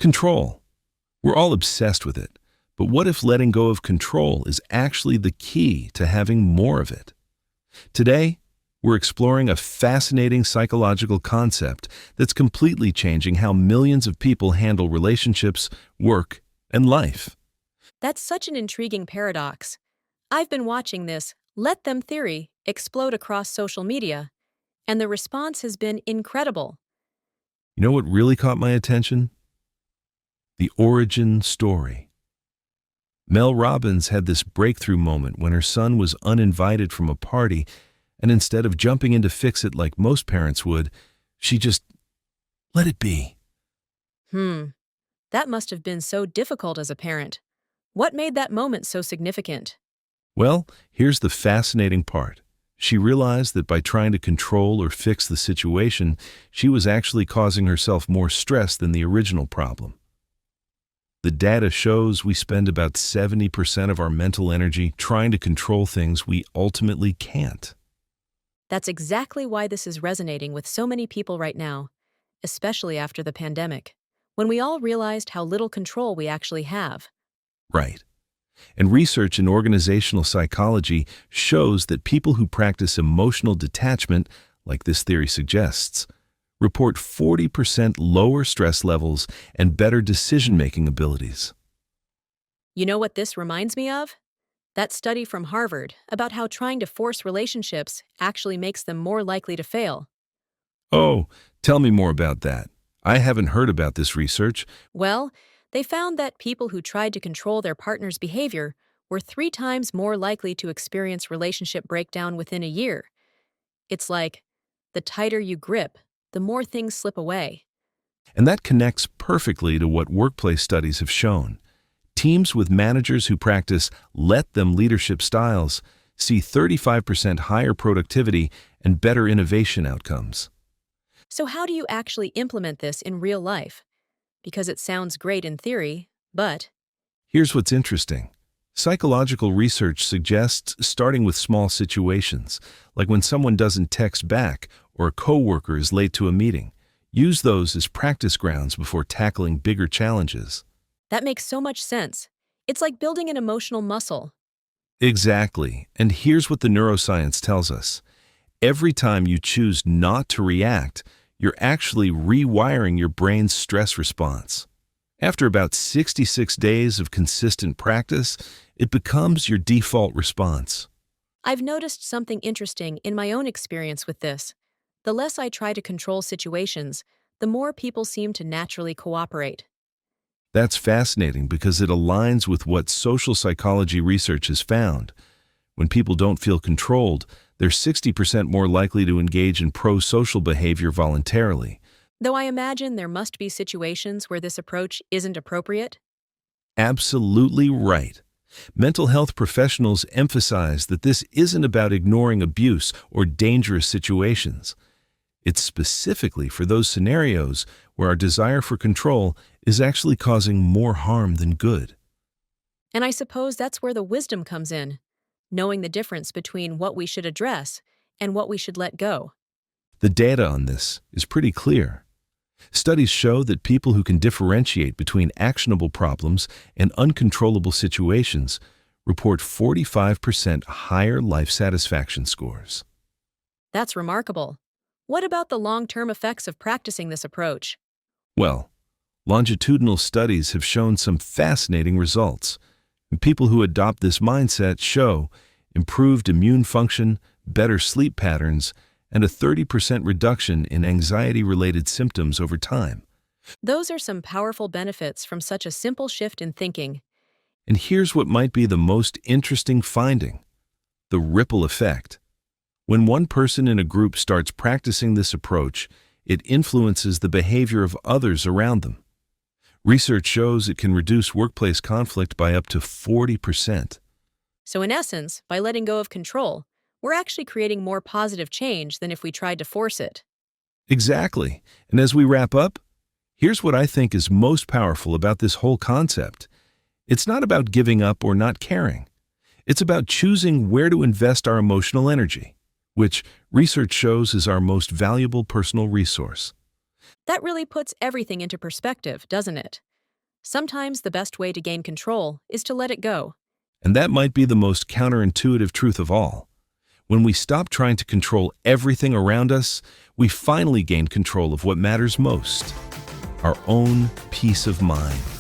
Control. We're all obsessed with it. But what if letting go of control is actually the key to having more of it? Today, we're exploring a fascinating psychological concept that's completely changing how millions of people handle relationships, work, and life. That's such an intriguing paradox. I've been watching this "let them" theory explode across social media, and the response has been incredible. You know what really caught my attention? The origin story. Mel Robbins had this breakthrough moment when her son was uninvited from a party, and instead of jumping in to fix it like most parents would, she just let it be. Hmm, that must have been so difficult as a parent. What made that moment so significant? Well, here's the fascinating part. She realized that by trying to control or fix the situation, she was actually causing herself more stress than the original problem. The data shows we spend about 70% of our mental energy trying to control things we ultimately can't. That's exactly why this is resonating with so many people right now, especially after the pandemic, when we all realized how little control we actually have. Right. And research in organizational psychology shows that people who practice emotional detachment, like this theory suggests, report 40% lower stress levels and better decision-making abilities. You know what this reminds me of? That study from Harvard about how trying to force relationships actually makes them more likely to fail. Oh, tell me more about that. I haven't heard about this research. Well, they found that people who tried to control their partner's behavior were 3 times more likely to experience relationship breakdown within a year. It's like, the tighter you grip, the more things slip away. And that connects perfectly to what workplace studies have shown. Teams with managers who practice let them leadership styles see 35% higher productivity and better innovation outcomes. So, how do you actually implement this in real life? Because it sounds great in theory, but Here's what's interesting. Psychological research suggests starting with small situations, like when someone doesn't text back or a coworker is late to a meeting. Use those as practice grounds before tackling bigger challenges. that makes so much sense. It's like building an emotional muscle. Exactly. And here's what the neuroscience tells us. Every time you choose not to react, you're actually rewiring your brain's stress response. After about 66 days of consistent practice, it becomes your default response. I've noticed something interesting in my own experience with this. The less I try to control situations, the more people seem to naturally cooperate. That's fascinating because it aligns with what social psychology research has found. When people don't feel controlled, they're 60% more likely to engage in pro-social behavior voluntarily. Though I imagine there must be situations where this approach isn't appropriate. Absolutely right. Mental health professionals emphasize that this isn't about ignoring abuse or dangerous situations. It's specifically for those scenarios where our desire for control is actually causing more harm than good. And I suppose that's where the wisdom comes in, knowing the difference between what we should address and what we should let go. The data on this is pretty clear. Studies show that people who can differentiate between actionable problems and uncontrollable situations report 45% higher life satisfaction scores. That's remarkable. What about the long-term effects of practicing this approach? Well, longitudinal studies have shown some fascinating results. And people who adopt this mindset show improved immune function, better sleep patterns, and a 30% reduction in anxiety-related symptoms over time. Those are some powerful benefits from such a simple shift in thinking. And here's what might be the most interesting finding: the ripple effect. When one person in a group starts practicing this approach, it influences the behavior of others around them. Research shows it can reduce workplace conflict by up to 40%. So in essence, by letting go of control, we're actually creating more positive change than if we tried to force it. Exactly. And as we wrap up, here's what I think is most powerful about this whole concept. It's not about giving up or not caring. It's about choosing where to invest our emotional energy, which research shows is our most valuable personal resource. That really puts everything into perspective, doesn't it? Sometimes the best way to gain control is to let it go. And that might be the most counterintuitive truth of all. When we stop trying to control everything around us, we finally gain control of what matters most: our own peace of mind.